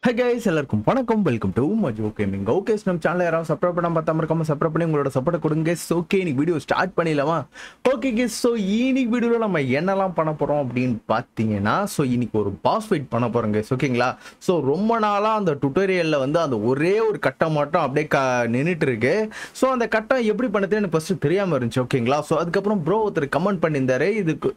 Hi guys, எல்லாருக்கும் வணக்கம். Welcome to Majo Gaming. Okay, நம்ம சேனலை யாராவது சப்ஸ்கிரைப் பண்ணாம பார்த்தாம இருக்காம சப்ஸ்கிரைப் பண்ணி உங்களோட சப்போர்ட் கொடுங்க. ஓகே, இன்னைக்கு வீடியோ ஸ்டார்ட் பண்ணிடலாமா? ஓகே கேஸ், ஸோ இன்னைக்கு வீடியோவில் நம்ம என்னெல்லாம் பண்ண போகிறோம் அப்படின்னு பார்த்தீங்கன்னா, ஸோ இன்னைக்கு ஒரு பாஸ் ஃபைட் பண்ண போகிறோம் கேஸ். ஓகேங்களா? ஸோ ரொம்ப நாளாக அந்த டுட்டோரியலில் வந்து அந்த ஒரே ஒரு கட்டம் மட்டும் அப்படியே நின்றுட்டு இருக்கு. ஸோ அந்த கட்டம் எப்படி பண்ணதுன்னு எனக்கு ஃபர்ஸ்ட் தெரியாமல் இருந்துச்சு. ஓகேங்களா? ஸோ அதுக்கப்புறம் ப்ரோ ஒருத்தர் கமெண்ட் பண்ணியிருந்தாரு, இதுக்கு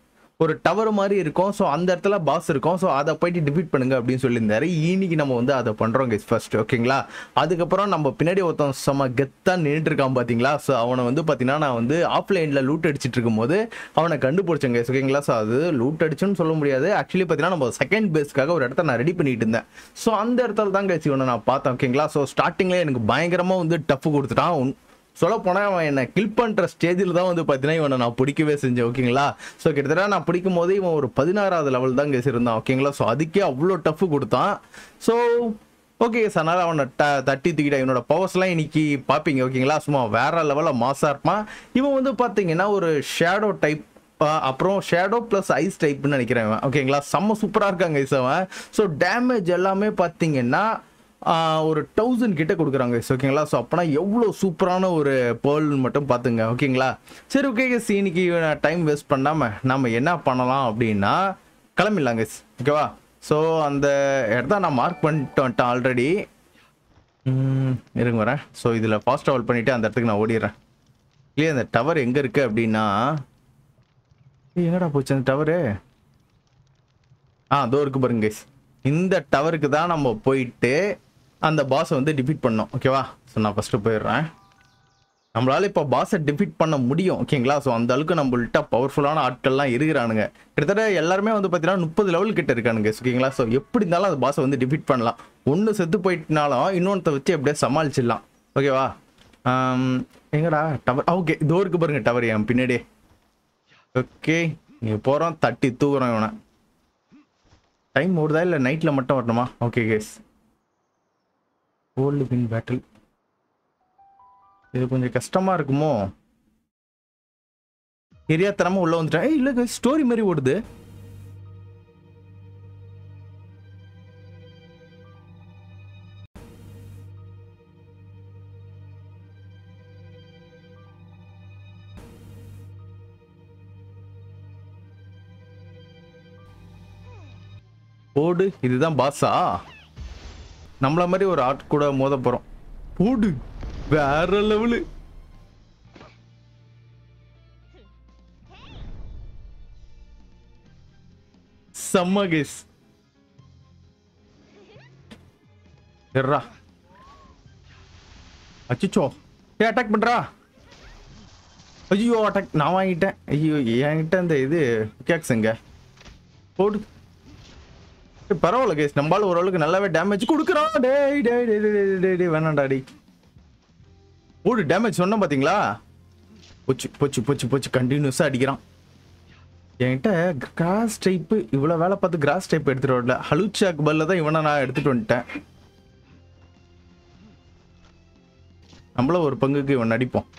ஒரு டவர் மாதிரி இருக்கும், ஸோ அந்த இடத்துல பாஸ் இருக்கும், ஸோ அதை போயிட்டு டிஃபீட் பண்ணுங்க அப்படின்னு சொல்லியிருந்தாரு. இன்னைக்கு நம்ம வந்து அதை பண்ணுறோம் கைஸ் ஃபர்ஸ்ட். ஓகேங்களா? அதுக்கப்புறம் நம்ம பின்னாடி ஒருத்தன் செம்ம கெத்தான் நின்றுட்டு இருக்கான் பார்த்தீங்களா? ஸோ அவனை வந்து பார்த்தீங்கன்னா நான் வந்து ஆஃப்லைனில் லூட் அடிச்சிட்டு இருக்கும்போது அவனை கண்டுபிடிச்சேன் கைஸ். ஓகேங்களா? ஸோ அது லூட் அடிச்சுன்னு சொல்ல முடியாது, ஆக்சுவலி பார்த்தீங்கன்னா நம்ம செகண்ட் பேஸ்க்காக ஒரு இடத்த நான் ரெடி பண்ணிட்டு இருந்தேன். ஸோ அந்த இடத்துல தான் கைஸ் இவனை நான் பார்த்தேன். ஓகேங்களா? ஸோ ஸ்டார்டிங்லேயே எனக்கு பயங்கரமாக வந்து டஃப் கொடுத்துட்டான். சொல்ல போனால் அவன் என்னை கில் பண்ணுற ஸ்டேஜில் தான் வந்து பார்த்தீங்கன்னா இவனை நான் பிடிக்கவே செஞ்சேன். ஓகேங்களா? ஸோ கிட்டத்தட்ட நான் பிடிக்கும் போது இவன் ஒரு 16வது லெவல் தான் கேசிருந்தான். ஓகேங்களா? ஸோ அதுக்கே அவ்வளோ டஃப் கொடுத்தான். ஸோ ஓகே சார், அதனால் அவனை தட்டி தூக்கிட்டேன். இவனோட பவர்ஸ்லாம் இன்னைக்கு பார்ப்பீங்க. ஓகேங்களா? சும்மா வேற லெவலில் மாசாக இருப்பான். இவன் வந்து பார்த்தீங்கன்னா ஒரு ஷேடோ டைப், அப்புறம் ஷேடோ ப்ளஸ் ஐஸ் டைப்னு நினைக்கிறேன். ஓகேங்களா? செம்ம சூப்பராக இருக்காங்க ஐஸ் அவன். ஸோ டேமேஜ் எல்லாமே பார்த்தீங்கன்னா ஒரு 1000 கிட்ட கொடுக்குறாங்க. ஓகேங்களா? ஸோ அப்போனா எவ்வளோ சூப்பரான ஒரு பேர்ல்னு மட்டும் பார்த்துங்க. ஓகேங்களா? சரி, ஓகே கேஸ், இன்னைக்கு டைம் வேஸ்ட் பண்ணாமல் நம்ம என்ன பண்ணலாம் அப்படின்னா கிளம்பிடலாம் கேஸ். ஓகேவா? ஸோ அந்த இடத்த நான் மார்க் பண்ணிட்டு வந்துட்டேன் ஆல்ரெடி. இருங்க வரேன். ஸோ இதில் ஃபாஸ்ட் ட்ராவல் பண்ணிவிட்டு அந்த இடத்துக்கு நான் ஓடிடுறேன். இல்லையா அந்த டவர் எங்கே இருக்குது அப்படின்னா, எங்கடா போச்சு அந்த டவரு? அதோ இருக்கு பாருங்க கேஸ். இந்த டவருக்கு தான் நம்ம போயிட்டு அந்த பாஸை வந்து டிஃபீட் பண்ணோம். ஓகேவா? ஸோ நான் ஃபஸ்ட்டு போயிடுறேன். நம்மளால இப்போ பாஸை டிஃபீட் பண்ண முடியும். ஓகேங்களா? ஸோ அந்த அளவுக்கு நம்மள்கிட்ட பவர்ஃபுல்லான ஆட்கள்லாம் இருக்கிறானுங்க. கிட்டத்தட்ட எல்லாருமே வந்து பார்த்தீங்கன்னா 30 லெவல் கிட்ட இருக்கானுங்க. ஓகேங்களா? ஸோ எப்படி இருந்தாலும் அந்த பாஸை வந்து டிஃபீட் பண்ணலாம். ஒன்று செத்து போயிட்டுனாலும் இன்னொன்று வச்சு எப்படியே சமாளிச்சிடலாம். ஓகேவா? எங்கடா டவர்? ஓகே, இதோ இருக்கு பாருங்க டவர் என் பின்னாடியே. ஓகே, நீங்கள் போகிறோம், தட்டி தூக்குறோம் இவனை. டைம் ஓடுதா இல்லை நைட்டில் மட்டும் வரணுமா? Okay case, old win battle. இது கொஞ்சம் கஷ்டமாக இருக்குமோ? ஏரியா தரமாக உள்ளே வந்துட்டேன். இல்லை கேஸ், ஸ்டோரி மாதிரி ஓடுது. ஓடு, இதுதான் பாஸா? நம்மள மாதிரி ஒரு ஆட் கூட மோத போறோம். ஓடு, வேற லெவலு. செம்ம கேஸ். எர்ரா, அச்சிச்சோ, அட்டாக் பண்றா. ஐயோ, அட்டாக் நான் வாங்கிட்டேன். ஐயோ, என்கிட்ட இந்த இது கேக்ஸுங்க. ஓடு, பரவாயில்ல கேஸ், நம்மளால ஓரளவுக்கு நல்லாவே டேமேஜ் கொடுக்குறான். டேய் டேய் டேய் டேய் வேணாண்டா டேய். ஓடு, டேமேஜ் சொன்ன பாத்தீங்களா? போச்சு போச்சு போச்சு போச்சு, கண்டினியூஸா அடிக்கிறான். என்கிட்ட கிராஸ் டைப் இவ்வளவு வேலை பார்த்து கிராஸ் டைப் எடுத்துட்டு வரல. ஹலுச்சாக் பல்ல தான் இவனை நான் எடுத்துட்டு வந்துட்டேன். நம்மள ஒரு பங்குக்கு இவன் அடிப்போம்.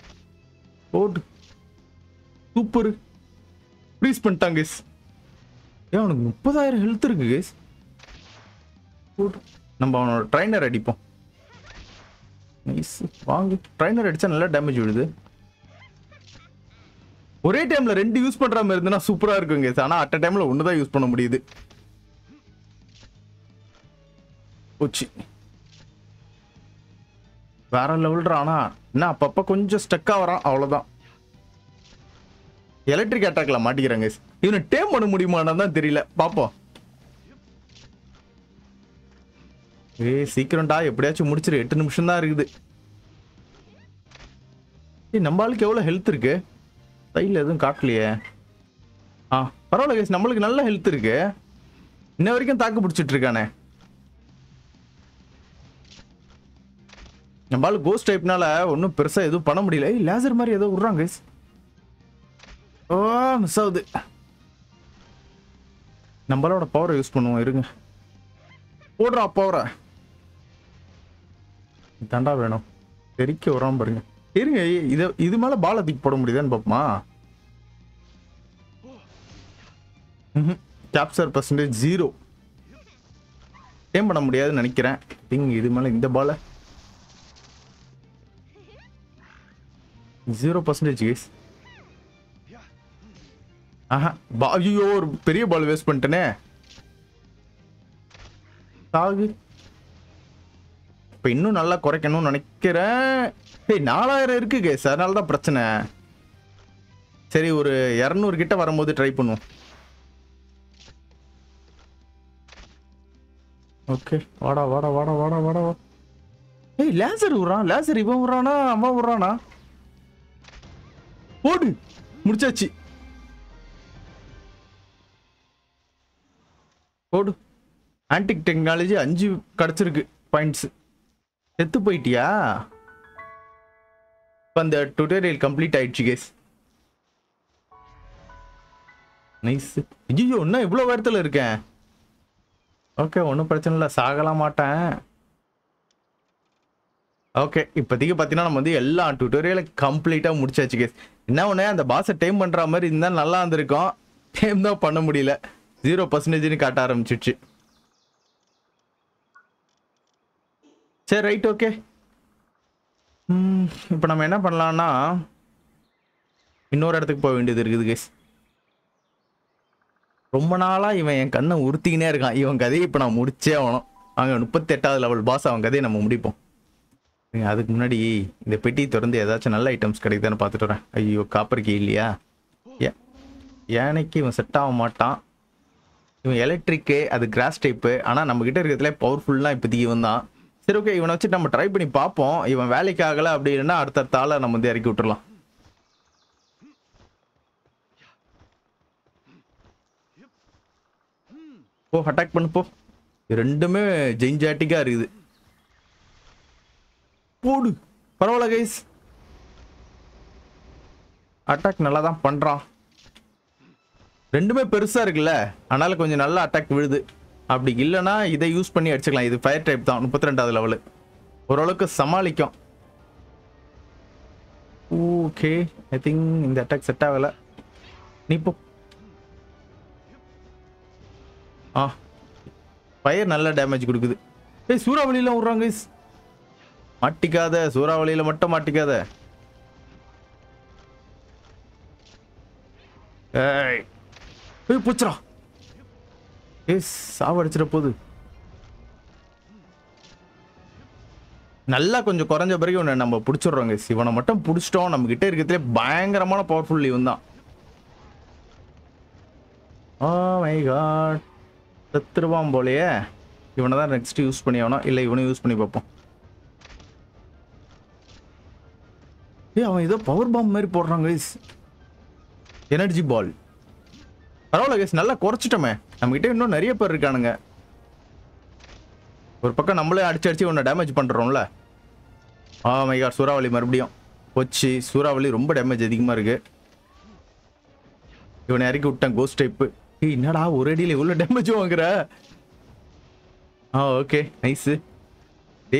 ஓடு, சூப்பர், ப்ளீஸ் பண்ணிட்டாங்க கேஸ். ஏன் அவனுக்கு 30,000 ஹெல்த் இருக்கு கேஸ். நம்ம அவனோட ட்ரைனர் அடிப்போம். வாங்க, ட்ரைனர் அடிச்சா நல்லா டேமேஜ் விடுது. ஒரே டைம்ல 2 யூஸ் பண்ற மாதிரி இருந்ததுன்னா சூப்பரா இருக்குங்க. ஆனா அட் அ டைம்ல ஒன்னு தான் யூஸ் பண்ண முடியுது. போச்சு, வேற லெவல்ரா. ஆனா என்ன அப்பப்ப கொஞ்சம் ஸ்டக்கா வரான், அவ்வளவுதான். எலக்ட்ரிக் அட்டாக்ல மாட்டிக்கிறாங்க. இவனை டேம் பண்ண முடியுமான்னு தான் தெரியல, பாப்போம். சீக்கிரம்டா, எப்படியாச்சும் முடிச்சிரு, 8 நிமிஷம் தான் இருக்குது. நம்ம ஆளுக்கு எவ்வளவு ஹெல்த் இருக்கு? கையில் எதுவும் காட்டலையே. பரவாயில்ல கேஸ், நம்மளுக்கு நல்ல ஹெல்த் இருக்கு. இன்ன வரைக்கும் தாக்கு பிடிச்சிட்டு இருக்கானே. நம்ம ஆளு கோஸ்ட் டைப்னால ஒன்றும் பெருசா எதுவும் பண்ண முடியல. லேசர் மாதிரி ஏதோ விடுறாங்க கேஸ். ஓ, மிஸ் ஆகுது. நம்மளோட பவரை யூஸ் பண்ணுவோம். இருங்க, போடுறா பவரை. தண்டா வேணும், தெரிக்க வராம பாருங்க. இருங்க, இது மேல பால தூக்கி போட முடியுதான்னு பாப்போமா? Capture percentage 0. டேம் பண்ண முடியாதுன்னு நினைக்கிறேன். திங் இது மேலே இந்த பாலை 0% கேஸ். ஆஹா ஐயோ ஒரு பெரிய பால் வேஸ்ட் பண்ணிட்டேனே. சாகு. இப்போ இன்னும் நல்லா குறைக்கணும்னு நினைக்கிறேன். 4000 இருக்கு கேஸ், அதனால தான் பிரச்சனை. சரி ஒரு 200 கிட்ட வரும்போது ட்ரை பண்ணுவோம். ஓகே வாடா வாடா வாடா வாடா வாடா. லேசர் விடுறான். லேசர் இவன் விடுறானா அவன் விடுறானா? ஓடு முடிச்சாச்சு. ஓடு. ஆன்டிக் டெக்னாலஜி 5 கிடைச்சிருக்கு பாயிண்ட்ஸ். செத்து போயிட்டியா? இப்போ அந்த டுட்டோரியல் கம்ப்ளீட் ஆயிடுச்சு கேஸ். நைஸ். ஐயோ என்ன இவ்வளோ வேரத்தில் இருக்கேன். ஓகே ஒன்றும் பிரச்சனை இல்லை, சாகலாம் மாட்டேன். ஓகே இப்போதைக்கு பார்த்தீங்கன்னா நம்ம வந்து எல்லா டுட்டோரியலும் கம்ப்ளீட்டாக முடிச்சாச்சு கேஸ். என்ன ஒன்று அந்த பாஸை டைம் பண்ணுற மாதிரி இருந்தால் நல்லா இருந்திருக்கும். டைம் தான் பண்ண முடியல. 0%ன்னு காட்ட ஆரம்பிச்சிடுச்சு. சரி ரைட் ஓகே. இப்போ நம்ம என்ன பண்ணலாம்னா இன்னொரு இடத்துக்கு போக வேண்டியது இருக்குது கேஸ். ரொம்ப நாளாக இவன் என் கண்ணை உறுத்திக்கினே இருக்கான். இவன் கதையை இப்போ நான் முடிச்சே ஆகணும். அங்கே 38வது லெவல் பாஸ் அவன் கதையை நம்ம முடிப்போம். அதுக்கு முன்னாடி இந்த பெட்டி திறந்து ஏதாச்சும் நல்ல ஐட்டம்ஸ் கிடைக்குதான்னு பார்த்துட்டு வரேன். ஐயோ காப்பர் கீ இல்லையா? யானைக்கு இவன் செட் ஆக மாட்டான். இவன் எலக்ட்ரிக்கு, அது கிராஸ் டைப்பு. ஆனால் நம்மக்கிட்ட இருக்கிறதுல பவர்ஃபுல்லாக இப்போதைக்கு இவன் தான். சரி ஓகே இவனை வச்சு நம்ம ட்ரை பண்ணி பார்ப்போம். இவன் வேலைக்கு ஆகலை அப்படின்னா அடுத்த ஆளை நம்ம வந்து இறக்கி விட்டுறலாம். போ அட்டாக் பண்ணு போ. ரெண்டுமே ஜெயிஞ்சாட்டிக்காக இருக்குது. போடு. பரவாயில்ல கைஸ், அட்டாக் நல்லா தான் பண்ணுறான். ரெண்டுமே பெருசாக இருக்குல்ல, அதனால கொஞ்சம் நல்லா அட்டாக் விழுது. அப்படி இல்லைன்னா இதை யூஸ் பண்ணி அடிச்சுக்கலாம். இது ஃபயர் டைப் தான், 32வது லெவலு, ஓரளவுக்கு சமாளிக்கும். ஓகே ஐ திங்க் இந்த அட்டாக் செட் ஆகலை. நீ போ. ஃபயர் நல்ல டேமேஜ் கொடுக்குது. சூறாவளியில் விட்றாங்க. மாட்டிக்காத, சூறாவளியில் மட்டும் மாட்டிக்காத. பூச்சரா சாவடிச்சிட போகுது. நல்லா கொஞ்சம் குறைஞ்ச பிறகு இவனை நம்ம பிடிச்சிடுறோங்க. இவனை மட்டும் பிடிச்சிட்டோம், நம்ம கிட்ட இருக்கிறதுலே பயங்கரமான பவர்ஃபுல் இவன் தான். ஓ மை காட், செத்துருவான் போலையே. இவனை தான் நெக்ஸ்ட் யூஸ் பண்ணி ஆகணும். இல்லை இவனை யூஸ் பண்ணி பார்ப்போம். அவன் ஏதோ பவர் பாம் மாதிரி போடுறான் கைஸ். Energy ball. பரவாயில்ல கைஸ், நல்லா குறைச்சிட்டோமே. நம்மகிட்ட இன்னும் நிறைய பேர் இருக்கானுங்க. ஒரு பக்கம் நம்மளே அடிச்சு இவனை டேமேஜ் பண்ணுறோம்ல. மை காட், சூறாவளி மறுபடியும் போச்சு. சூறாவளி ரொம்ப டேமேஜ் அதிகமாக இருக்கு. இவனை இறக்கி விட்டேன் கோஸ்ட் டைப்பு. என்னடா ஒரு அடியில் இவ்வளோ டேமேஜ் வாங்குற? Okay nice.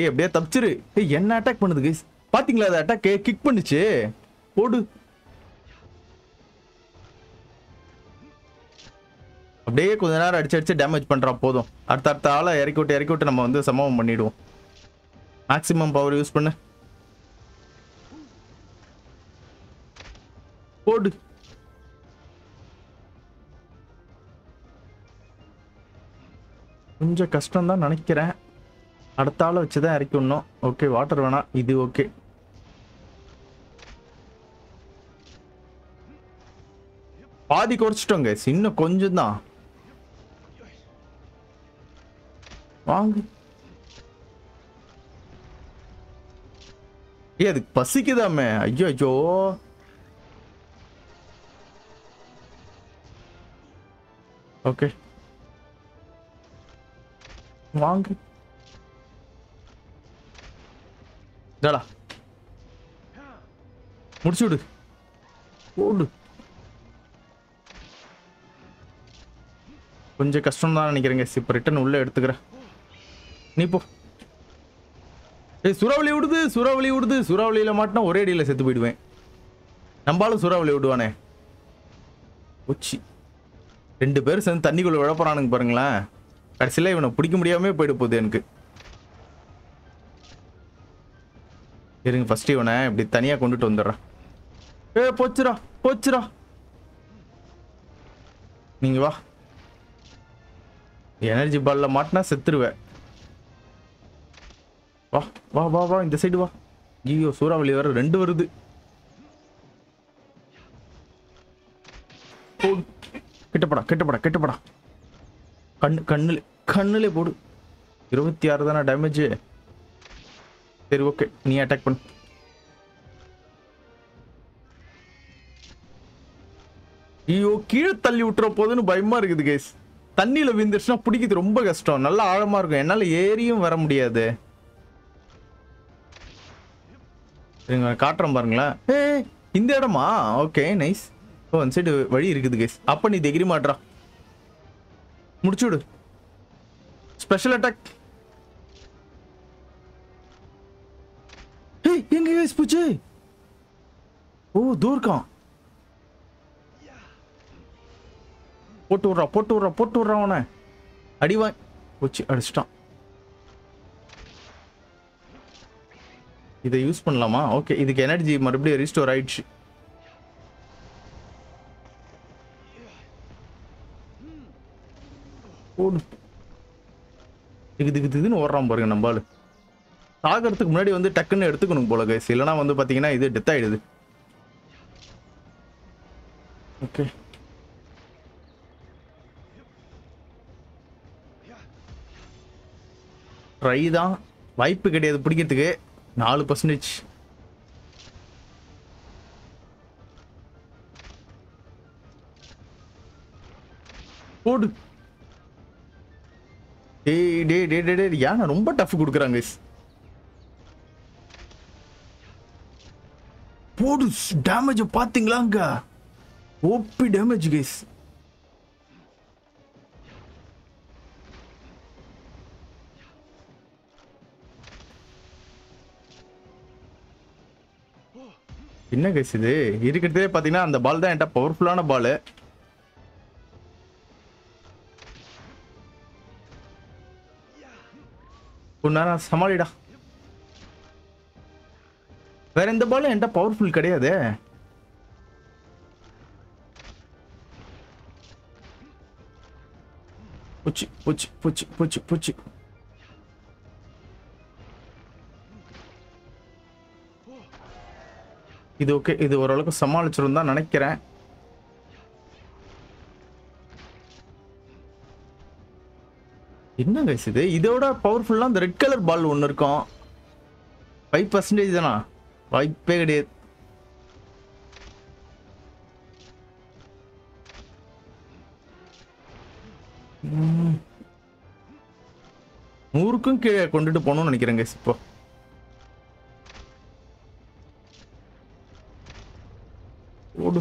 அப்படியே தப்பிச்சிரு. என்ன அட்டாக் பண்ணுது கைஸ், பாத்தீங்களா? அது அட்டாக் கிக் பண்ணுச்சு. போடு. அப்படியே கொஞ்ச நேரம் அடிச்சு டேமேஜ் பண்றான். போதும், அடுத்த ஆளை இறக்கி விட்டு நம்ம வந்து சமம் பண்ணிடுவோம். மேக்ஸிமம் பவர் யூஸ் பண்ணு. போடு. கொஞ்சம் கஷ்டம் தான் நினைக்கிறேன். அடுத்த ஆளை வச்சுதான் இறக்கி விடணும். ஓகே வாட்டர் வேணாம், இது ஓகே. பாதி குறைச்சிட்டோங்க, இன்னும் கொஞ்சம் தான். வாங்க. அதுக்கு பசிக்குதாமே. ஐயோ ஐயோ. ஓகே வாங்க. முடிச்சு விடு. போடு. கொஞ்சம் கஷ்டம் தான் நினைக்கிறேங்க. இப்போ ரிட்டன் உள்ள எடுத்துக்கிறேன். நீ போ. சூறாவளி விடுது. சூறாவளியில மாட்டினா ஒரே அடியில் செத்து போயிடுவேன். நம்பாலும் சூறாவளி விடுவானே. உச்சி 2 பேர் சேர்ந்து தண்ணிக்குள்ள விழ போறானுங்க பாருங்களேன். கடைசியில் இவனை பிடிக்க முடியாம போயிட போகுது எனக்கு. இருங்க ஃபர்ஸ்ட் இவனை இப்படி தனியா கொண்டுட்டு வந்துடுறேன். போச்சுடா போச்சுடா. நீங்க வா. எனர்ஜி பால்ல மாட்டினா செத்துருவேன். வா வா வா வா இந்த சைடு வா. ஐயோ சூறாவளி வேற 2 வருது. கிட்டப்படா கிட்டப்படா கிட்டப்படா. கண்ணுல போடு. 26 தானே டேமேஜ். சரி ஓகே நீ அட்டாக் பண்ணு. ஐயோ கீழே தள்ளி விட்டுற போதுன்னு பயமா இருக்குது கைஸ். தண்ணியில விழுந்துருச்சுன்னா பிடிக்கிறது ரொம்ப கஷ்டம். நல்லா ஆழமா இருக்கும். என்னால ஏறியும் வர முடியாது. காட்டுறோம் பாருங்களேன். இந்த இடமா? Okay nice. ஓ அந்த சைடு வழி இருக்குது கைஸ். அப்ப நீ தைரியமா மாட்றா. முடிச்சு விடு. Special attack. எங்க கைஸ் போச்சு? ஓ தூர்க்கான். போட்டு விட்றா அவனை. அடிவா போச்சு. அடிச்சிட்டான். இதை யூஸ் பண்ணலாமா? ஓகே இதுக்கு எனர்ஜி மறுபடியும் ரீஸ்டோர் ஆயிடுச்சு. இதுன்னு ஓடுறான் பாருங்க நம்பாலு. சாகிறதுக்கு முன்னாடி வந்து டக்குன்னு எடுத்துக்கணும் போல கைஸ். இல்லைனா வந்து பாத்தீங்கன்னா இது டெத் ஆயிடுது. ஓகே ட்ரை தான். வாய்ப்பு கிடையாது பிடிக்கிறதுக்கு. 4%. போடு. யானை ரொம்ப டஃப் கொடுக்குறாங்க. போடு. டேமேஜ் பாத்தீங்களாங்க? OP damage guys. என்ன கைஸ் இது? இருக்கிறதே பாத்தீங்கன்னா அந்த பால் தான் என்கிட்ட பவர்ஃபுல்லான பால். நேரம் சமாளிடா. வேற எந்த பாலும் என்கிட்ட பவர்ஃபுல் கிடையாது. பூச்சி பூச்சி பூச்சி பூச்சி பூச்சி. இது ஓகே. இது ஓரளவுக்கு சமாளிச்சிருந்தா நினைக்கிறேன். என்ன கைஸ் இது? இதோட பவர்ஃபுல்லா அந்த ரெட் கலர் பால் ஒன்று இருக்கும். 5% தானா? வாய்ப்பே கிடையாது. நூறுக்கும் கீழே கொண்டுட்டு போகணும்னு நினைக்கிறேன் கைஸ். இப்போ ஓடு.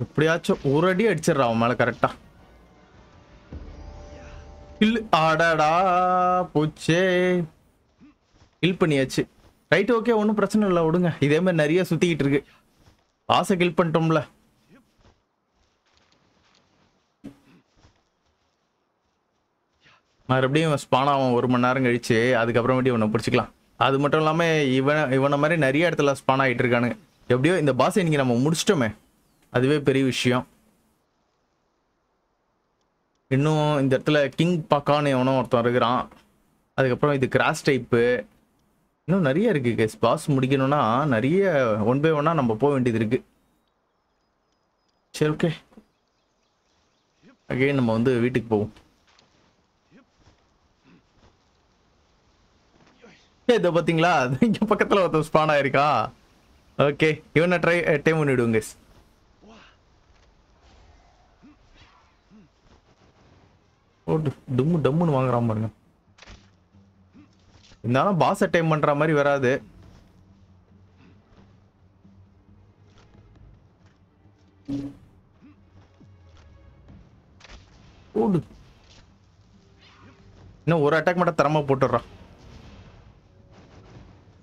எப்படியாச்சும் ஒரு அடி அடிச்சிடறா அவன் மேல கரெக்டா. கில். ஆடாடா போச்சே. கில் பண்ணியாச்சு. ரைட் ஓகே ஒன்றும் பிரச்சனை இல்லை விடுங்க. இதே மாதிரி நிறைய சுத்திக்கிட்டு இருக்கு. ஆசை கில் பண்ணிட்டோம்ல. மறுபடியும் ஸ்பான் ஆகும் 1 மணி நேரம் கழிச்சு. அதுக்கப்புறமேட்டு இவனை பிடிச்சிக்கலாம். அது மட்டும் இல்லாம இவனை மாதிரி நிறைய இடத்துல ஸ்பான் ஆகிட்டு இருக்கானுங்க. எப்படியோ இந்த பாஸை இன்னைக்கு நம்ம முடிச்சிட்டோமே, அதுவே பெரிய விஷயம். இன்னும் இந்த இடத்துல கிங் பாக்கான்னு எவனோ ஒருத்தன் இருக்கிறான். அதுக்கப்புறம் இது கிராஸ் டைப்பு. இன்னும் நிறைய இருக்கு கேஸ். பாஸ் முடிக்கணும்னா நிறைய 1 by 1 நம்ம போக வேண்டியது இருக்கு. சரி ஓகே அகைன் நம்ம வந்து வீட்டுக்கு போவோம். இதை பார்த்தீங்களா? இங்க பக்கத்துல ஒருத்தர் ஸ்பான் ஆயிருக்கா. ஓகே இவனை டைம் பண்ணிவிடுவோங்க. டும்மு டம்முன்னு வாங்குறான் பாருங்க. இருந்தாலும் பாஸ் டைம் பண்ற மாதிரி வராது. ஓடு. இன்னும் ஒரு அட்டாக் மட்டும் தரமா போட்டுடுறான்.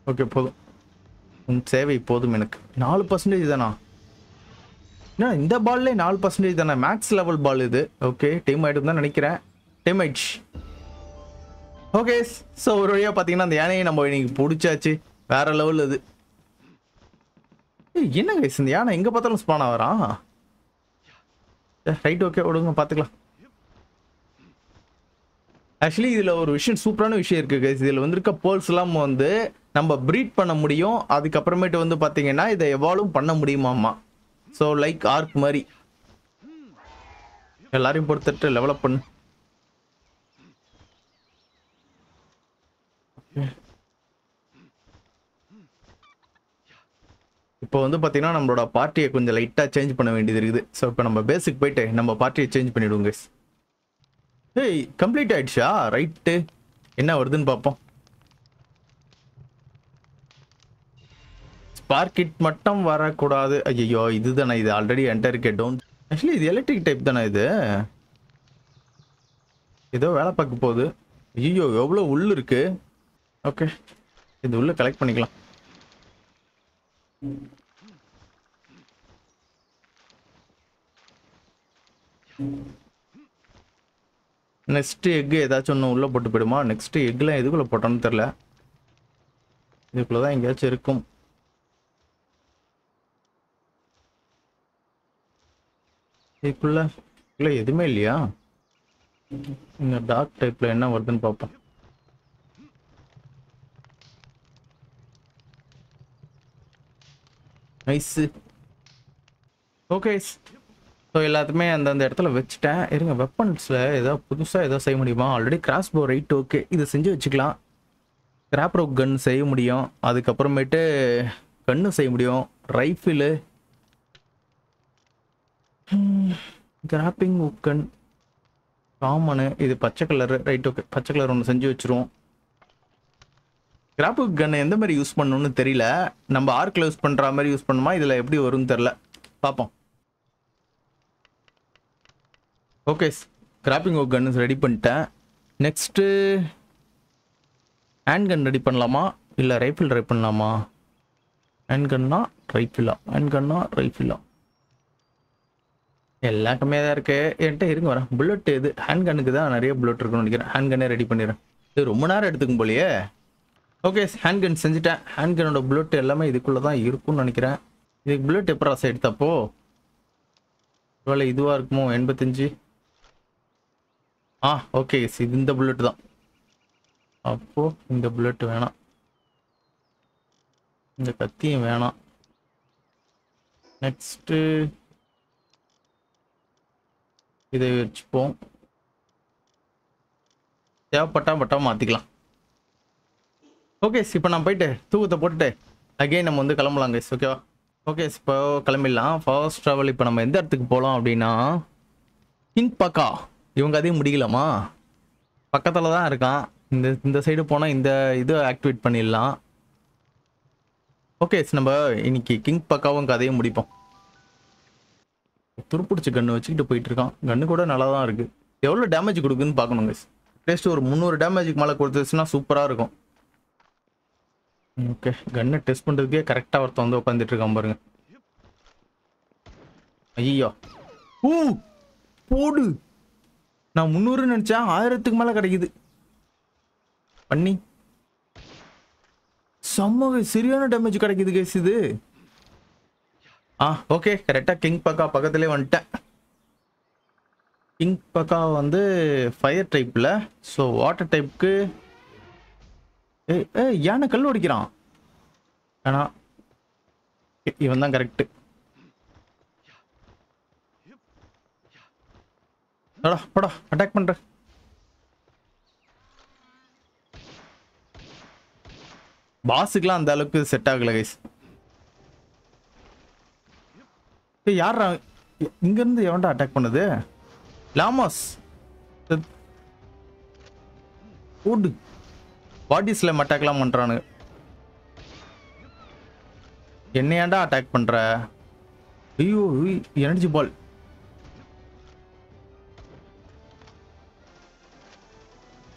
ஓகே போதும். உன் சேவை போதும் எனக்கு. 4% தானா? ஏன்னா இந்த பால்லே 4% தானே, மேக்ஸ் லெவல் பால் இது. ஓகே டைம் ஆகிடும் தான் நினைக்கிறேன். டைம் ஆயிடுச்சு. ஓகே ஸோ ஒரு வழியாக பார்த்தீங்கன்னா அந்த யானையை நம்ம இன்னைக்கு பிடிச்சாச்சு. வேற லெவல் அது. என்ன கைஸ் இந்த யானை எங்கே பார்த்தாலும் ஸ்பான் ஆகிறான். ரைட் ஓகே விடுங்க பார்த்துக்கலாம். ஆக்சுவலி இதில் ஒரு விஷயம், சூப்பரான விஷயம் இருக்குது கைஸ். இதில் வந்துருக்க போல்ஸ் எல்லாம் வந்து நம்ம ப்ரீட் பண்ண முடியும். அதுக்கப்புறமேட்டு வந்து பார்த்தீங்கன்னா இதை எவால்வும் பண்ண முடியுமாம்மா. ஸோ லைக் ஆர்க் மாதிரி எல்லாரையும் பொறுத்துட்டு டெவலப் பண்ணு. இப்போ வந்து பார்த்தீங்கன்னா நம்மளோட பார்ட்டியை கொஞ்சம் லைட்டாக சேஞ்ச் பண்ண வேண்டியது இருக்குது. ஸோ இப்போ நம்ம பேசிக் போயிட்டு நம்ம பார்ட்டியை சேஞ்ச் பண்ணிவிடுவோம் கைஸ். ஏய் கம்ப்ளீட் ஆயிடுச்சா? ரைட்டு, என்ன வருதுன்னு பார்ப்போம். ஸ்பார்க் கிட் மட்டும் வரக்கூடாது. ஐயோ இதுதானே, இது ஆல்ரெடி என்டர் இருக்கே. டோன்ட். ஆக்சுவலி இது எலக்ட்ரிக் டைப் தானே இது. ஏதோ வேலை பார்க்க போகுது. ஐயோ எவ்வளோ உள்ள இருக்கு. ஓகே இது உள்ள கலெக்ட் பண்ணிக்கலாம். நெக்ஸ்ட் எக் ஏதாச்சும் ஒன்று உள்ளே போட்டு போயிடுமா? நெக்ஸ்ட் எக்லாம் எதுக்குள்ளே போட்டோன்னு தெரில. இதுக்குள்ளே தான் எங்கேயாச்சும் இருக்கும். இதுக்குள்ள இல்லை எதுவுமே இல்லையா? இந்த டார்க் டைப்பில் என்ன வருதுன்னு பார்ப்போம். நைஸு. ஓகே ஸோ எல்லாத்துமே அந்தந்த இடத்துல வச்சுட்டேன். இருங்க வெப்பன்ஸில் ஏதோ புதுசாக ஏதோ செய்ய முடியுமா? ஆல்ரெடி கிராஸ் போ ரைட் ஓகே இதை செஞ்சு வச்சுக்கலாம். கிராப் ரோக் கன் செய்ய முடியும். அதுக்கப்புறமேட்டு கன்று செய்ய முடியும். ரைஃபிளு, கிராப்பிங் உக்கன், காமனு, இது பச்சை கலரு. ரைட் ஓகே பச்சை கலர் ஒன்று செஞ்சு வச்சுருவோம். கிராப் கன் எந்த மாதிரி யூஸ் பண்ணணும்னு தெரியல. நம்ம ஆர்க்கில் யூஸ் பண்ணுற மாதிரி யூஸ் பண்ணுமா, இதில் எப்படி வரும்னு தெரில, பார்ப்போம். ஓகே கிராப்பிங் ஒர்க் கன் ரெடி பண்ணிட்டேன். நெக்ஸ்ட்டு ஹேண்ட் கன் ரெடி பண்ணலாமா இல்லை ரைஃபிள் ரெடி பண்ணலாமா? ஹேண்ட் கன்னா ரைஃபிளா? ஹேண்ட் கன்னா ரைஃபிளா? எல்லாம் கம்மியாக தான் இருக்கு என்கிட்ட. இருங்க வரேன். புல்லட் இது ஹேண்ட் கன்னுக்கு தான் நிறைய புல்லட் இருக்குன்னு நினைக்கிறேன். ஹேண்ட் கன்னே ரெடி பண்ணிடுறேன். இது ரொம்ப நேரம் எடுத்துக்கும் போலையே. ஓகே ஹேண்ட் கன் செஞ்சுட்டேன். ஹேண்ட் கன்னோட புல்லட் எல்லாமே இதுக்குள்ளே தான் இருக்கும்னு நினைக்கிறேன். இதுக்கு புல்லட் எப்போ ராசை எடுத்தப்போ ஒருவேளை இதுவாக இருக்குமோ? 85. ஓகே இது இந்த புல்லட் தான். அப்போ இந்த புல்லட் வேணாம், இந்த கத்தியும் வேணாம். நெக்ஸ்ட்டு இதை வச்சுப்போம். தேவைப்பட்டா மாற்றிக்கலாம். ஓகே இப்போ நான் போயிட்டு தூக்கத்தை போட்டுட்டு அகைன் நம்ம வந்து கிளம்பலாம் கைஸ். ஓகேவா? ஓகே இப்போ கிளம்பிடலாம். ஃபர்ஸ்ட் ட்ராவல் இப்போ நம்ம எந்த இடத்துக்கு போகலாம் அப்படின்னா கிங் பக்கா. இவங்க அதையும் முடிக்கலாமா? பக்கத்தில் தான் இருக்கான். இந்த சைடு போனால் இந்த இது ஆக்டிவேட் பண்ணிடலாம். ஓகே நம்ம இன்னைக்கு கிங் பக்காவும் கதையும் முடிப்போம். துருப்பிடிச்ச கன்று வச்சுக்கிட்டு போயிட்டு இருக்கான். கன்று கூட நல்லா தான் இருக்கு. எவ்வளோ டேமேஜ் கொடுக்குன்னு பார்க்கணும் கைஸ். அட்லீஸ்ட் ஒரு 300 டேமேஜுக்கு மேலே கொடுத்துச்சுன்னா சூப்பராக இருக்கும். ஓகே கன்னை டெஸ்ட் பண்ணுறதுக்கே கரெக்டாக ஒருத்தன் வந்து உட்காந்துட்டு இருக்கான் பாருங்க. ஐயோ போடு. நான் 300 நினச்சேன், 1000க்கு மேலே கிடைக்குது. பண்ணி செம்ம சரியான டேமேஜ் கிடைக்குது கேஸ் இது. ஓகே கரெக்டாக கிங் பக்கா பக்கத்துலேயே வந்துட்டேன். கிங் பக்கா வந்து ஃபயர் டைப்பில். ஸோ வாட்டர் டைப்புக்கு யானை கல் ஒடிக்கிறான். ஆனா இவன் தான் கரெக்டு. போடா அட்டாக் பண்ற. பாஸுக்கெல்லாம் அந்த அளவுக்கு செட் ஆகல கைஸ். யாரா இங்க இருந்து எவன்டா அட்டாக் பண்ணது? லாமாஸ் ஓடு. பாடி ஸ்லாம் அட்டாக்லாம் பண்றானு. என்னையாண்டா அட்டாக் பண்ற? ஐயோ எனர்ஜி பால்.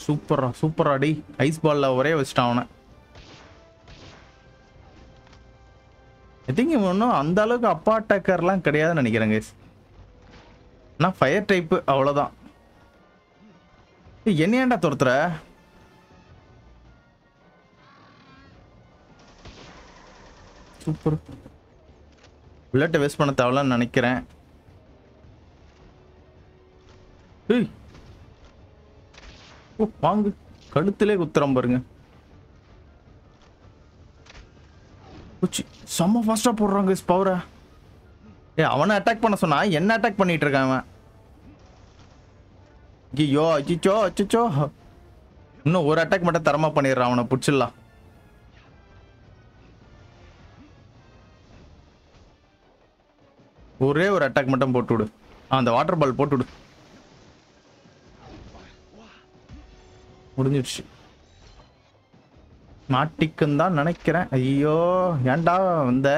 சூப்பரா டி. ஐஸ் பால்ல ஒரே வச்சுட்டான் அவனை. ஐ திங்க் இவன் ஒன்றும் அந்த அளவுக்கு அப்பா அட்டாக்கர்லாம் கிடையாதுன்னு நினைக்கிறேன் கைஸ். ஆனால் ஃபயர் டைப்பு அவ்வளோதான். என்ன ஏன்டா துரத்துற? சூப்பர். புல்லட்டை வேஸ்ட் பண்ண தேவலான்னு நினைக்கிறேன். ஓ வாங்கு, கழுத்திலே குத்துறோம் பாருங்க. செம்ம ஃபாஸ்டா போடுறாங்க பவரை. அவனை அட்டாக் பண்ண சொன்னா என்ன அட்டாக் பண்ணிட்டு இருக்கான் அவன். ஐயோ அச்சிச்சோ அச்சிச்சோ, இன்னும் ஒரு அட்டாக் மட்டும் தரமா பண்ணிடுறான். அவனை பிடிச்சிடலாம். ஒரே ஒரு அட்டாக் மட்டும் போட்டு விடு. அந்த வாட்டர் பால் போட்டு விடு. முடிஞ்சிடுச்சு. மாட்டிக்குன்னு தான் நினைக்கிறேன். ஐயோ ஏன்டா வந்த?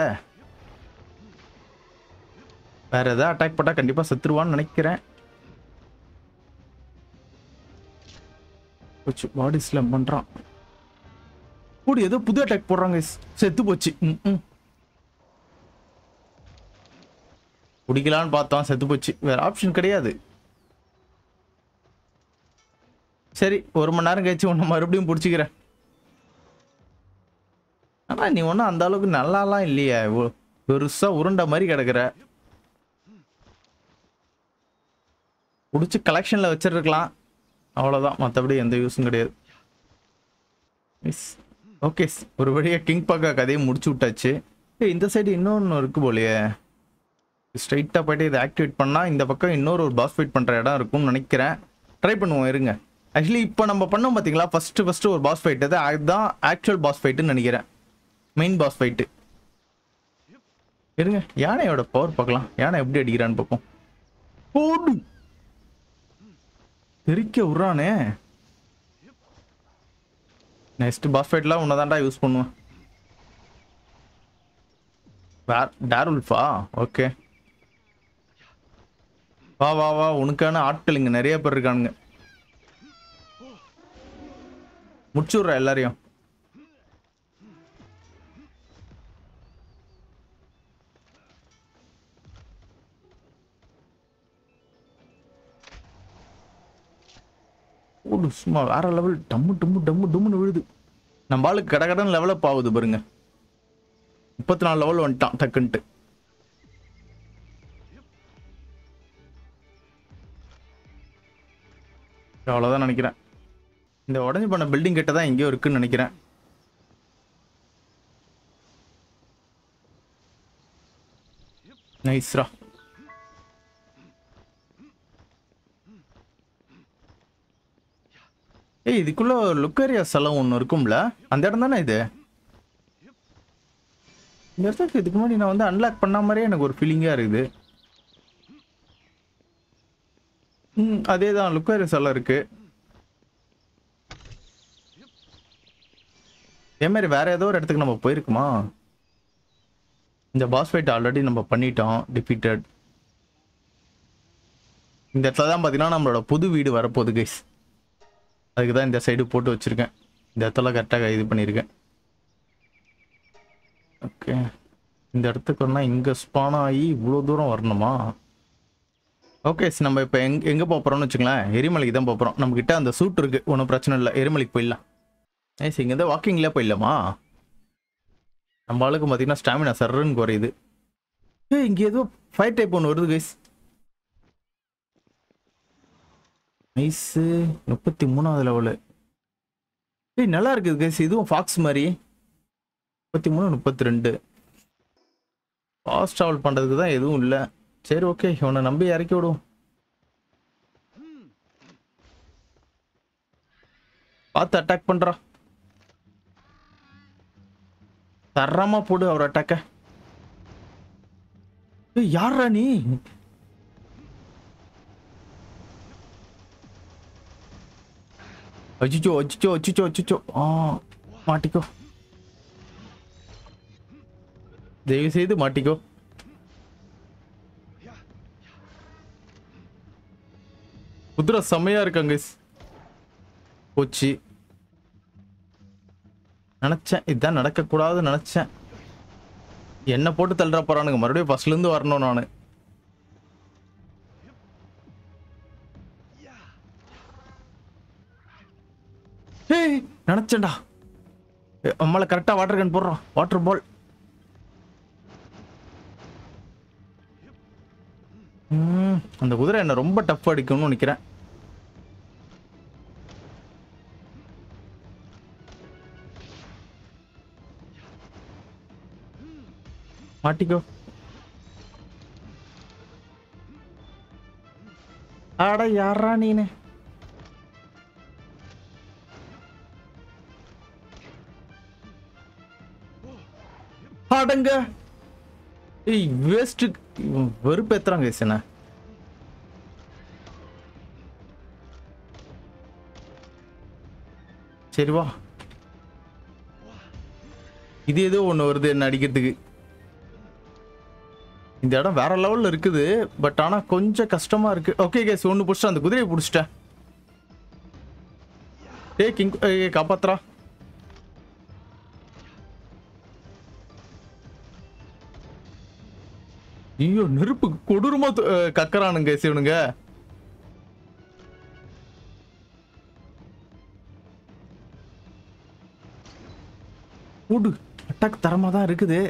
வேற ஏதாவது அட்டாக் போட்டா கண்டிப்பா செத்துருவான்னு நினைக்கிறேன். பாடி ஸ்லாம் பண்றான். கூடி ஏதோ புது அட்டாக் போடுறாங்க. செத்து போச்சு. குடிக்கலான்னு பார்த்தோம், செத்து போச்சு. வேற ஆப்ஷன் கிடையாது. சரி, 1 மணி நேரம் கழிச்சு உன்னை மறுபடியும் பிடிச்சிக்கிறேன். ஆனா நீ ஒன்றும் அந்த அளவுக்கு நல்லாலாம் இல்லையே. பெருசா உருண்டை மாதிரி கிடக்குற. பிடிச்சி கலெக்ஷன்ல வச்சிருக்கலாம், அவ்வளோதான். மற்றபடி எந்த யூஸும் கிடையாது. ஓகே, ஒரு வழியா கிங் பாக்கா கதையை முடிச்சு விட்டாச்சு. இந்த சைடு இன்னொன்று இருக்கு போலையே. ஸ்ட்ரைட்டாக போயிட்டு இதை ஆக்டிவேட் பண்ணால் இந்த பக்கம் இன்னொரு பாஸ் ஃபைட் பண்ணுற இடம் இருக்கும்னு நினைக்கிறேன். ட்ரை பண்ணுவோம் இருங்க. ஆக்சுவலி இப்போ நம்ம பண்ணோம் பார்த்தீங்களா, ஃபஸ்ட்டு ஒரு பாஸ் ஃபைட். அதுதான் ஆக்சுவல் பாஸ் ஃபைட்டுன்னு நினைக்கிறேன். Main pass fight. இருங்க, யானையோட பவர் பார்க்கலாம். யானை எப்படி அடிக்கிறான்னு பார்ப்போம். போடு, தெரிக்க விட்றானே. நெக்ஸ்ட் பாஸ் ஃபைட்லாம் உன்னை தான்டா யூஸ் பண்ணுவேன். டேர்வுல்ஃபா? ஓகே, வா வா வா. உனக்கான ஆட்கள் இங்கே நிறைய பேர் இருக்கானுங்க. முடிச்சுடுற எல்லாரையும். ஓடு, சும்மா வேற லெவல். டம்மு டம்மு டம்மு டம்முன்னு விழுது. நம்ம ஆளுக்கு கடகடன் லெவலப் ஆகுது பாருங்க. 34 லெவல் வந்துட்டான் டக்குன்ட்டு. அவ்வளோதான் நினைக்கிறேன். இந்த உடஞ்சி பண்ண பில்டிங் கிட்ட தான் எங்கேயோ இருக்குன்னு நினைக்கிறேன். நைஸ்ரா. இதுக்குள்ள லுக்கேரியா ஸ்தலம் ஒன்று இருக்கும்ல, அந்த இடம் தானே இது? இந்த இடத்துக்கு இதுக்கு முன்னாடி நான் வந்து அன்லாக் பண்ண மாதிரியே எனக்கு ஒரு ஃபீலிங்காக இருக்குது. அதே தான், லுக்கேரியா ஸ்தலம் இருக்கு. இதே மாதிரி வேற ஏதோ ஒரு இடத்துக்கு நம்ம போயிருக்குமா? இந்த பாஸ் ஃபைட் ஆல்ரெடி நம்ம பண்ணிட்டோம், டிஃபீட்டட். இந்த இடத்துல தான் பார்த்தீங்கன்னா நம்மளோட புது வீடு வரப்போகுது கைஸ். அதுக்கு தான் இந்த சைடு போட்டு வச்சிருக்கேன். இந்த இடத்துல கரெக்டாக இது பண்ணியிருக்கேன். ஓகே, இந்த இடத்துக்கு ஒன்றா இங்கே ஸ்பான் ஆகி இவ்வளோ தூரம் வரணுமா? ஓகே, நம்ம இப்போ எங்கே போகிறோம்னு வச்சுங்களேன், எரிமலைக்கு தான் போகிறோம். நம்மக்கிட்ட அந்த சூட் இருக்குது, ஒன்றும் பிரச்சனை இல்லை. எரிமலைக்கு போயிடலாம். ஏய், இங்கேருந்து வாக்கிங்லேயே போயிடலாமா? நம்ம ஆளுக்கு பார்த்தீங்கன்னா ஸ்டாமினா சர்ன்னு குறையுது. இங்கே ஏதோ ஃபைட் டைப் ஒன்று வருது கைஸ். Nice, 33வது level. நல்லா இருக்குது கைஸ். இதுவும் ஃபாக்ஸ் மாதிரி. 33, 32. ஃபாஸ்ட் ட்ராவல் பண்ணுறதுக்கு தான் எதுவும் இல்லை. சரி ஓகே, இவனை நம்பி இறக்கி விடுவோம். பார்த்து அட்டாக் பண்ணுறா. தரமா போடு அவர் அட்டாக்க. யாரா நீ? அச்சிச்சோ அச்சிச்சோ அச்சிச்சோ அச்சிச்சோ. மாட்டிக்கோ, தயவு செய்து மாட்டிக்கோ. குதிரை செம்மையா இருக்காங்க. போச்சு. நினைச்சேன் இதுதான் நடக்கக்கூடாதுன்னு நினைச்சேன். என்ன போட்டு தள்ளுற போறானுங்க, மறுபடியும் ஃபர்ஸ்ட்ல இருந்து வரணும் நானு. ஏய் நினைச்சேன்டா. அம்மால கரெக்டா வாட்டர் கன் போடுறோம், வாட்டர் பால். அந்த குதிரை என்ன ரொம்ப டஃப் அடிக்கும்னு நினைக்கிறேன். மாட்டிக்கோ. அட யாரா நீனு? அடங்க. ஏய் வேஸ்ட், வெறுப்பேத்துறாங்க என்ன. சரி வா. இது ஏதோ ஒண்ணு வருது என்ன அடிக்கிறதுக்கு. இந்த இடம் வேற லெவல்ல இருக்குது, பட் ஆனா கொஞ்சம் கஷ்டமா இருக்கு. ஓகே கேஸ், ஒன்னு புடிச்சிட்டேன், அந்த குதிரையை புடிச்சிட்டேன். ஏய் கிங், காப்பாத்துறா. ஐயோ நெருப்பு கொடூரமா கக்கறானுங்க சிவனுங்க. ஓடு, அட்டாக் தரமா தான் இருக்குது.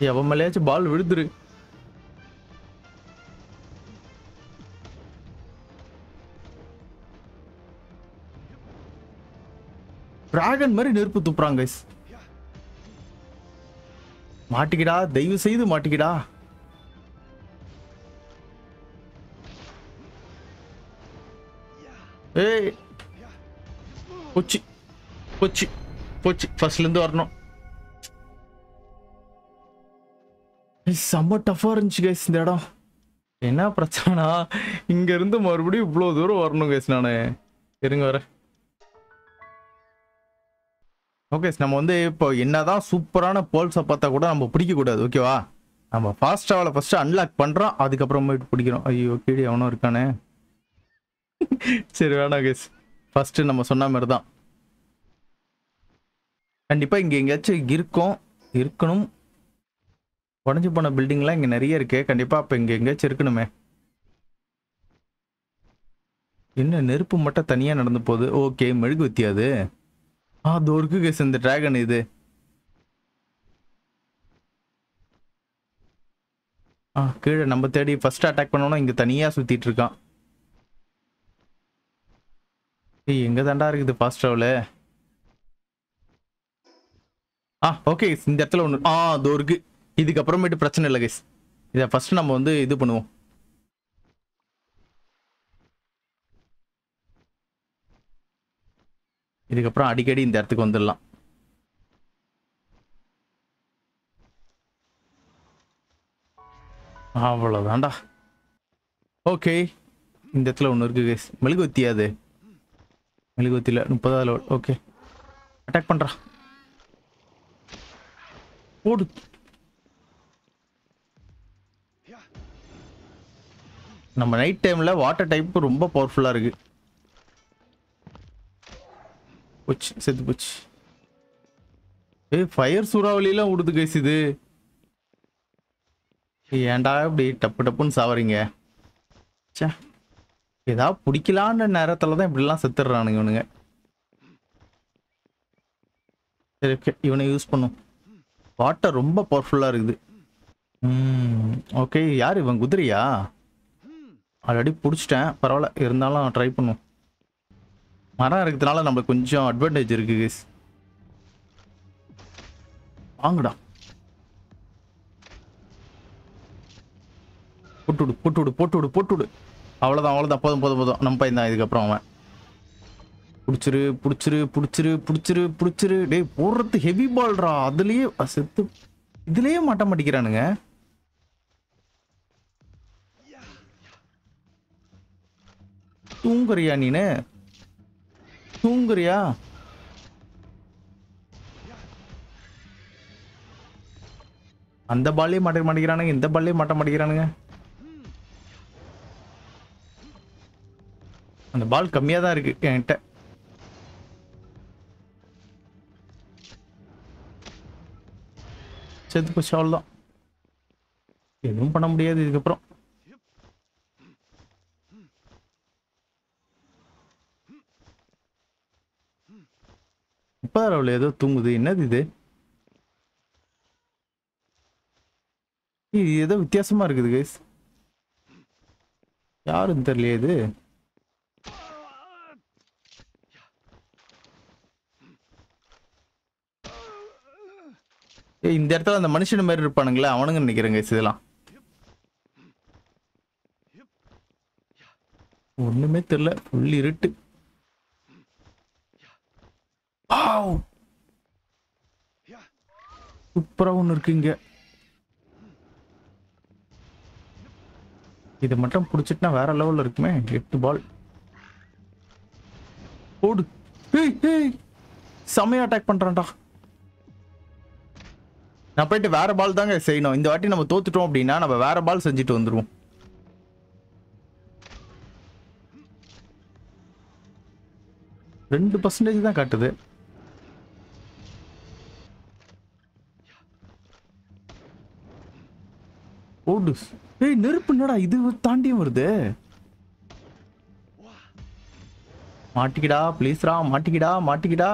எவன் மேலேயாச்சும் பால் விழுந்துரு. டிராகன் மாதிரி நெருப்பு துப்புறாங்க. மாட்டிக்கிடா, தயவு செய்து மாட்டிக்கிடா. ஏய் போச்சு போச்சு போச்சு, ஃபர்ஸ்ட்ல இருந்து வரணும். செம்ம டஃபா இருந்துச்சு கைஸ் இந்த இடம். என்ன பிரச்சனைனா இங்க இருந்து மறுபடியும் இவ்வளவு தூரம் வரணும் கைஸ். நானு இருங்க வர. ஓகே, நம்ம வந்து இப்போ என்னதான் சூப்பரான போல்ஸை பார்த்தா கூட நம்ம பிடிக்க கூடாது, ஓகேவா? நம்ம ஃபாஸ்ட் ட்ராவலை ஃபர்ஸ்ட் அன்லாக் பண்றோம், அதுக்கப்புறமேட்டு பிடிக்கிறோம். ஐயோ கீழே அவனும் இருக்கானே. சரி வேணாம் கைஸ், ஃபர்ஸ்ட் நம்ம சொன்ன மாதிரி தான். கண்டிப்பா இங்க எங்கேயாச்சும் இருக்கணும். உடஞ்சி போன பில்டிங்லாம் இங்க நிறைய இருக்கு, கண்டிப்பா அப்ப இங்க எங்கேயாச்சும் இருக்கணுமே. என்ன நெருப்பு மட்டும் தனியா நடந்து போகுது. ஓகே, மெழுகு வித்தியாது. அது ஒரு கேஸ் இந்த டிராகன். இது கீழே நம்ம தேடி ஃபர்ஸ்ட் அட்டாக் பண்ணோம்னா இங்க தனியா சுத்திட்டு இருக்கான். ஏய் எங்க தாண்டா இருக்குது ஃபாஸ்ட் ட்ராவல்? ஓகே இந்த இடத்துல ஒன்று அது இருக்கு. இதுக்கப்புறமேட்டு பிரச்சனை இல்லை கைஸ், இதை ஃபர்ஸ்ட் நம்ம வந்து இது பண்ணுவோம். இதுக்கப்புறம் அடிக்கடி இந்த இடத்துக்கு வந்துடலாம். அவ்வளோதான்டா. ஓகே, இந்த இடத்துல ஒன்று இருக்கு கைஸ். மெழுகுவத்தி, அது மெழுகுவத்தியில் 30வது லெவல். ஓகே, அட்டாக் பண்ணுறா. ஓடு. நம்ம நைட் டைமில் வாட்டர் டைப் ரொம்ப பவர்ஃபுல்லாக இருக்கு. போச்சு, செத்து போச்சு. ஃபயர் சூறாவளிலாம் விடுது கைஸ். இது ஏன்டா இப்படி டப்பு டப்புன்னு சாவறீங்க? சே, ஏதாவது பிடிக்கலான்ற நேரத்தில் தான் இப்படிலாம் செத்துடுறானுங்க இவனுங்க. சரி ஓகே, இவனை யூஸ் பண்ணும். வாட்டர் ரொம்ப பவர்ஃபுல்லாக இருக்குது. ஓகே, யார் இவன்? குதிரையா? ஆல்ரெடி பிடிச்சிட்டேன், பரவாயில்ல, இருந்தாலும் ட்ரை பண்ணும். மரம் இருக்கிறதுனால நம்மளுக்கு கொஞ்சம் அட்வான்டேஜ் இருக்கு கைஸ். வாங்கடா, போட்டுவிடு. அவ்வளோதான், போதும். நம்ம பையன் தான் இதுக்கப்புறம். அவன் பிடிச்சிரு. டேய் போடுறது ஹெவி பால்ரா, அதுலயே செத்து. இதுலயே மாட்ட மாட்டேங்கிறானுங்க. தூங்குறியா நீனு? அந்த பால்லே மாட்ட மாட்டேங்கிறானுங்க, இந்த பால்லே மாட்ட மாட்டேங்கிறானுங்க. அந்த பால் கம்மியா தான் இருக்கு என்கிட்ட. செத்து போச்சு, அவ்வளோதான். எதுவும் பண்ண முடியாது இதுக்கப்புறம். இப்போ அவள் ஏதோ தூங்குது. என்னது இது? இது ஏதோ வித்தியாசமா இருக்குது கைஸ். யாரும் தெரியலையே இது. இந்த இடத்துல அந்த மனுஷன் மாதிரி இருப்பானுங்களே, அவனுங்க நினைக்கிறேங்க இதெல்லாம். ஒண்ணுமே தெரியல, ஃபுல் இருட்டு. சூப்பரா ஒண்ணு இருக்குங்க. இதை மட்டும் பிடிச்சிட்டுனா வேற லெவல்ல இருக்குமே. 8 பால் ஓடு. செமையா அட்டாக் பண்றான்டா. நான் போயிட்டு வேற பால் தாங்க செய்யணும். இந்த வாட்டி நம்ம தோத்துட்டோம் அப்படின்னா நம்ம வேற பால் செஞ்சுட்டு வந்துருவோம். ரெண்டு % தான் காட்டுது. ஓடு. நெருப்பு என்னடா இது தாண்டியும் வருது. மாட்டிக்கிடா ப்ளீஸ்ரா, மாட்டிக்கிடா மாட்டிக்கிடா.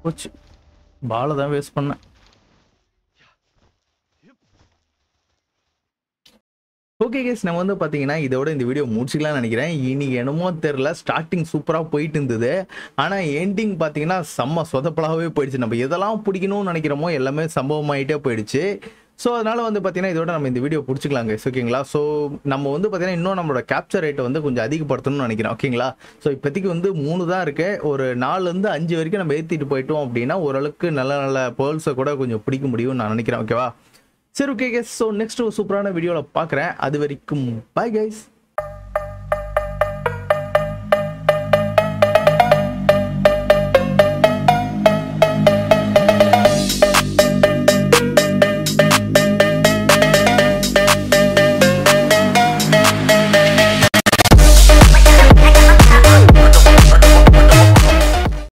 போச்சு, பாலை தான் வேஸ்ட் பண்ணேன். ஓகே கேஸ், நம்ம வந்து பார்த்தீங்கன்னா இதோட இந்த வீடியோ முடிச்சுக்கலாம்னு நினைக்கிறேன். இன்னைக்கு என்னமோ தெரில, ஸ்டார்டிங் சூப்பராக போயிட்டு இருந்தது. ஆனால் எண்டிங் பார்த்தீங்கன்னா செம்ம சொதப்பலாகவே போயிடுச்சு. நம்ம எதெல்லாம் பிடிக்கணும்னு நினைக்கிறோமோ எல்லாமே சம்பவமாயிட்டே போயிடுச்சு. ஸோ அதனால் வந்து பார்த்தீங்கன்னா இதோட நம்ம இந்த வீடியோ பிடிச்சிக்கலாங்க. ஓகேங்களா? ஸோ நம்ம வந்து பார்த்தீங்கன்னா இன்னும் நம்மளோட கேப்சர் ரேட்டை வந்து கொஞ்சம் அதிகப்படுத்தணும்னு நினைக்கிறேன். ஓகேங்களா? ஸோ இப்போதைக்கு வந்து 3 தான் இருக்கு. ஒரு 4 5 வரைக்கும் நம்ம ஏற்றிட்டு போயிட்டோம் அப்படின்னா ஓரளவுக்கு நல்ல நல்ல பேர்ல்ஸை கூட கொஞ்சம் பிடிக்க முடியும்னு நான் நினைக்கிறேன். ஓகேவா? சரி, ஓகே கைஸ். ஸோ நெக்ஸ்ட் ஒரு சூப்பரான வீடியோவில் பார்க்குறேன். அது வரைக்கும் பை கைஸ்.